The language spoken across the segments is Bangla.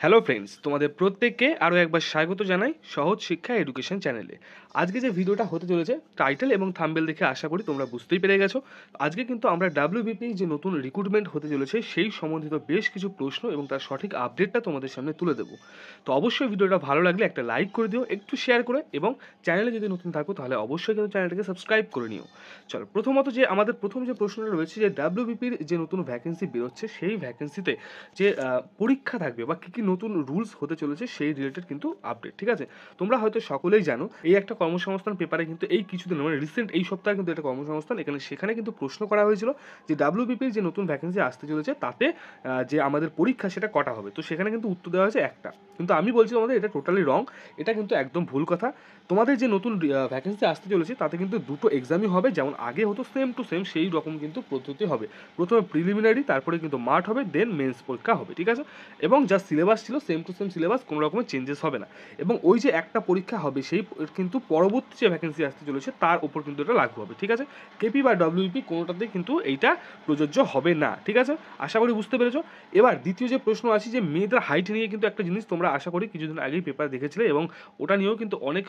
হ্যালো ফ্রেন্ডস, তোমাদের প্রত্যেককে আরও একবার স্বাগত জানাই সহজ শিক্ষা এডুকেশন চ্যানেলে। আজকে যে ভিডিওটা হতে চলেছে, টাইটেল এবং থাম্বনেল দেখে আশা করি তোমরা বুঝতেই পেরে গেছো। আজকে কিন্তু আমরা ডাব্লিউবিপি যে নতুন রিক্রুটমেন্ট হতে চলেছে সেই সম্বন্ধিত বেশ কিছু প্রশ্ন এবং তার সঠিক আপডেটটা তোমাদের সামনে তুলে দেবো। তো অবশ্যই ভিডিওটা ভালো লাগলে একটা লাইক করে দিও, একটু শেয়ার করে, এবং চ্যানেলে যদি নতুন থাকো তাহলে অবশ্যই কিন্তু চ্যানেলটাকে সাবস্ক্রাইব করে নিও। চলো, প্রথমত যে আমাদের প্রথম যে প্রশ্নটা রয়েছে, যে ডাব্লিউবিপির যে নতুন ভ্যাকেন্সি বেরোচ্ছে সেই ভ্যাকেন্সিতে যে পরীক্ষা থাকবে বা কী কী নতুন রুলস হতে চলেছে সেই রিলেটেড কিন্তু আপডেট। ঠিক আছে, তোমরা হয়তো সকলেই জানো এই একটা কর্মসংস্থান পেপারে কিন্তু এই কিছুদিন মানে রিসেন্ট এই সপ্তাহে কিন্তু একটা কর্মসংস্থান সেখানে কিন্তু প্রশ্ন করা হয়েছিল যে ডাব্লিউবিপির যে নতুন ভ্যাকেন্সি আসতে চলেছে তাতে যে আমাদের পরীক্ষা সেটা কটা হবে। তো সেখানে কিন্তু উত্তর দেওয়া হয়েছে একটা, কিন্তু আমি বলছি তোমাদের এটা টোটালি রং, এটা কিন্তু একদম ভুল কথা। তোমাদের যে নতুন ভ্যাকেন্সি আসতে চলেছে তাতে কিন্তু দুটো এক্সামই হবে, যেমন আগে হতো সেম টু সেম সেই রকম কিন্তু পদ্ধতি হবে। প্রথমে প্রিলিমিনারি, তারপরে কিন্তু মাঠ হবে, দেন মেন্স পরীক্ষা হবে। ঠিক আছে, এবং যা সিলেবাস ছিল সেম টু সেম সিলেবাস, কোনো রকমের চেঞ্জেস হবে না। এবং ওই যে একটা পরীক্ষা হবে সেই কিন্তু পরবর্তী যে ভ্যাকেন্সি আসতে চলেছে তার উপর কিন্তু এটা লাগু হবে। ঠিক আছে, কেপি বা ডব্লিউপি কোনোটাতেই কিন্তু এইটা প্রযোজ্য হবে না। ঠিক আছে, আশা করি বুঝতে পেরেছো। এবার দ্বিতীয় যে প্রশ্ন আছে, যে মেয়েদের হাইট নিয়ে কিন্তু একটা জিনিস তোমরা আশা করি কিছুদিন আগেই পেপার দেখেছিলে, এবং ওটা নিয়েও কিন্তু অনেক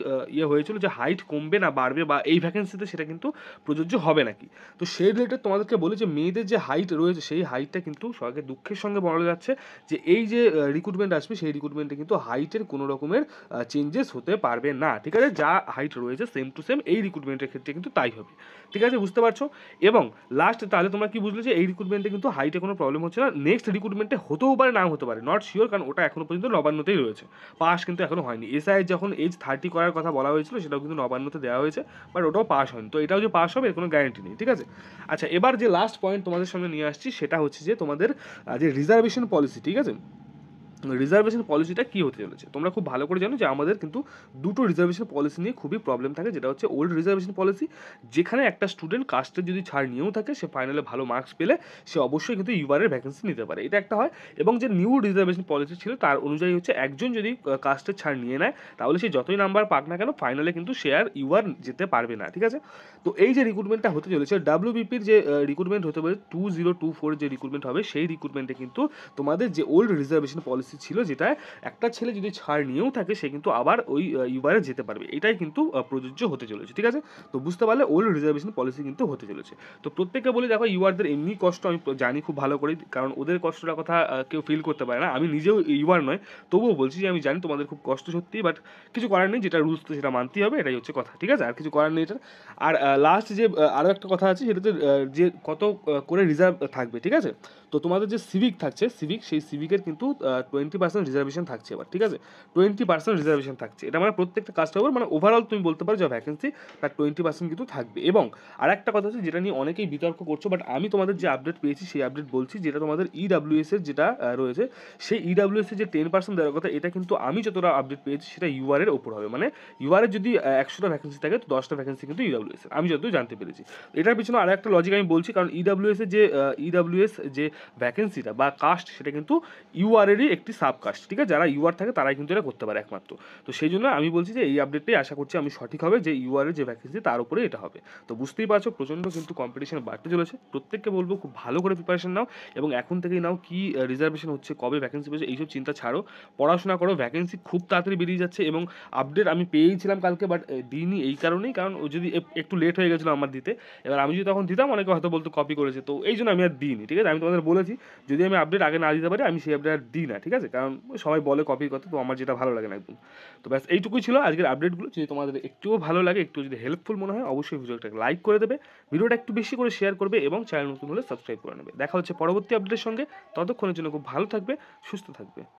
হয়েছিল যে হাইট কমবে না বাড়বে, বা এই ভ্যাকেন্সিতে সেটা কিন্তু প্রযোজ্য হবে নাকি। তো সেই রিলেটেড তোমাদেরকে বলি যে মেয়েদের যে হাইট রয়েছে সেই হাইটটা কিন্তু সবাইকে দুঃখের সঙ্গে বলা যাচ্ছে যে এই যে রিক্রুটমেন্ট আসবে সেই রিক্রুটমেন্টে কিন্তু হাইটের কোনো রকমের চেঞ্জেস হতে পারবে না। ঠিক আছে, যা হাইট রয়েছে সেম টু সেম এই রিক্রুটমেন্টের ক্ষেত্রে কিন্তু তাই হবে। ঠিক আছে, বুঝতে পারছো। এবং লাস্ট তাহলে তোমরা কি বুঝলে যে এই রিক্রুটমেন্টে কিন্তু হাইটে কোনো প্রবলেম হচ্ছে না, নেক্সট রিক্রুটমেন্টে হতেও পারে নাও হতে পারে, নট শিওর, কারণ ওটা এখনো পর্যন্ত নবান্নতেই রয়েছে, পাস কিন্তু এখনো হয়নি। এসআই যখন এজ 30 করার কথা বলা হয়েছিল সেটাও কিন্তু নবান্নতে দেওয়া হয়েছে, বাট ওটাও পাস হয়নি। তো এটাও যে পাস হবে এর কোনো গ্যারান্টি নেই। ঠিক আছে, আচ্ছা, এবার যে লাস্ট পয়েন্ট তোমাদের সামনে নিয়ে আসছি সেটা হচ্ছে যে তোমাদের যে রিজার্ভেশন পলিসি। ঠিক আছে, রিজার্ভেশন পলিসিটা কী হতে চলেছে তোমরা খুব ভালো করে জানো যে আমাদের কিন্তু দুটো রিজার্ভেশন পলিসি নিয়ে খুবই প্রবলেম থাকে, যেটা হচ্ছে ওল্ড রিজার্ভেশন পলিসি, যেখানে একটা স্টুডেন্ট কাস্টের যদি ছাড় নিয়েও থাকে সে ফাইনালে ভালো মার্কস পেলে সে অবশ্যই কিন্তু ইউআরের ভ্যাকেন্সি নিতে পারে, এটা একটা হয়। এবং যে নিউ রিজার্ভেশন পলিসি ছিল তার অনুযায়ী হচ্ছে একজন যদি কাস্টের ছাড় নিয়ে নেয় তাহলে সে যতই নাম্বার পাক না কেন ফাইনালে কিন্তু সে আর ইউআর যেতে পারবে না। ঠিক আছে, তো এই যে রিক্রুটমেন্টটা হতে চলেছে ডাব্লিউবিপির যে রিক্রুটমেন্ট হতে পারে 2024 যে রিক্রুটমেন্ট হবে সেই রিক্রুটমেন্টে কিন্তু তোমাদের যে ওল্ড রিজার্ভেশন পলিসি ছিল, যেটা একটা ছেলে যদি ছাড় নিয়েও থাকে সে কিন্তু আবার ওই ইউবারে যেতে পারবে, এটাই কিন্তু প্রযোজ্য হতে চলেছে। ঠিক আছে, তো বুঝতে পারলে ওল্ড রিজার্ভেশন পলিসি কিন্তু হতে চলেছে। তো প্রত্যেককে বলি, দেখো ইউআরদের এমনি কষ্ট আমি জানি খুব ভালো করে, কারণ ওদের কষ্টটার কথা কেউ ফিল করতে পারে না। আমি নিজেও ইউআর নয়, তবুও বলছি যে আমি জানি তোমাদের খুব কষ্ট সত্যি, বাট কিছু করার নেই, যেটা রুলস তো সেটা মানতেই হবে, এটাই হচ্ছে কথা। ঠিক আছে, আর কিছু করার নেই এটা। আর লাস্ট যে আরও একটা কথা আছে সেটাতে যে কত করে রিজার্ভ থাকবে। ঠিক আছে, তো তোমাদের যে সিভিক থাকছে সেই সিভিকের কিন্তু 20% রিজার্ভেশন থাকছে এবার। ঠিক আছে, 20% রিজার্ভেশন থাকছে, এটা মানে প্রত্যেকটা কাস্টের উপর, মানে ওভারঅল তুমি বলতে পারো যা ভ্যাকেন্সি তার 20% কিন্তু থাকবে। এবং আর একটা কথা আছে যেটা নিয়ে অনেকেই বিতর্ক করছো, বাট আমি তোমাদের যে আপডেট পেয়েছি সেই আপডেট বলছি, যেটা তোমাদের ইডাব্লিউএস এর যেটা রয়েছে সেই ইডাব্লিউএস এর যে 10% দেওয়ার কথা, এটা কিন্তু আমি যতটা আপডেট পেয়েছি সেটা ইউআর এর ওপর হবে। মানে ইউআর এর যদি 100টা ভ্যাকেন্সি থাকে তো 10টা ভ্যাকেন্সি কিন্তু ইডাব্লিউএস এর, আমি যতদূর জানতে পেরেছি। এটার পিছনে আর একটা লজিক আমি বলছি, কারণ ইডাব্লিউএস এর যে ভ্যাকেন্সিটা বা কাস্ট সেটা কিন্তু ইউআরেরই একটি সাবকাস্ট। ঠিক আছে, যারা ইউআর থাকে তারাই কিন্তু এটা করতে পারে একমাত্র। তো সেই জন্য আমি বলছি যে এই আপডেটটাই আশা করছি আমি সঠিক হবে, যে ইউআরের যে ভ্যাকেন্সি তার উপরে এটা হবে। তো বুঝতেই পারছো প্রচণ্ড কিন্তু কম্পিটিশন বাড়তে চলেছে, প্রত্যেককে বলবো খুব ভালো করে প্রিপারেশন নাও, এবং এখন থেকেই নাও কি রিজার্ভেশন হচ্ছে, কবে ভ্যাকেন্সি পেয়েছে, এইসব চিন্তা ছাড়ো, পড়াশোনা করো। ভ্যাকেন্সি খুব তাড়াতাড়ি বেরিয়ে যাচ্ছে, এবং আপডেট আমি পেয়েছিলাম কালকে, বাট দিইনি এই কারণেই, কারণ ও যদি একটু লেট হয়ে গেছিলো আমার দিতে। এবার আমি যদি তখন দিতাম অনেকে হয়তো বলতো কপি করেছে, তো এই জন্য আমি আর দিইনি। ঠিক আছে, আমি তোমাদের বলেছি যদি আমি আপডেট আগে না দিতে পারি আমি সেই আপডেট আর দিই না। ঠিক আছে, কারণ সবাই বলে কপির কথা, তো আমার যেটা ভালো লাগে না একদম। তো ব্যাস এইটুকুই ছিল আজকের আপডেটগুলো। যদি তোমাদের একটুও ভালো লাগে, একটু যদি হেল্পফুল মনে হয়, অবশ্যই ভিডিওটাকে লাইক করে দেবে, ভিডিওটা একটু বেশি করে শেয়ার করবে, এবং চ্যানেল নতুন হলে সাবস্ক্রাইব করে নেবে। দেখা হচ্ছে পরবর্তী আপডেটের সঙ্গে, ততক্ষণের জন্য খুব ভালো থাকবে, সুস্থ থাকবে।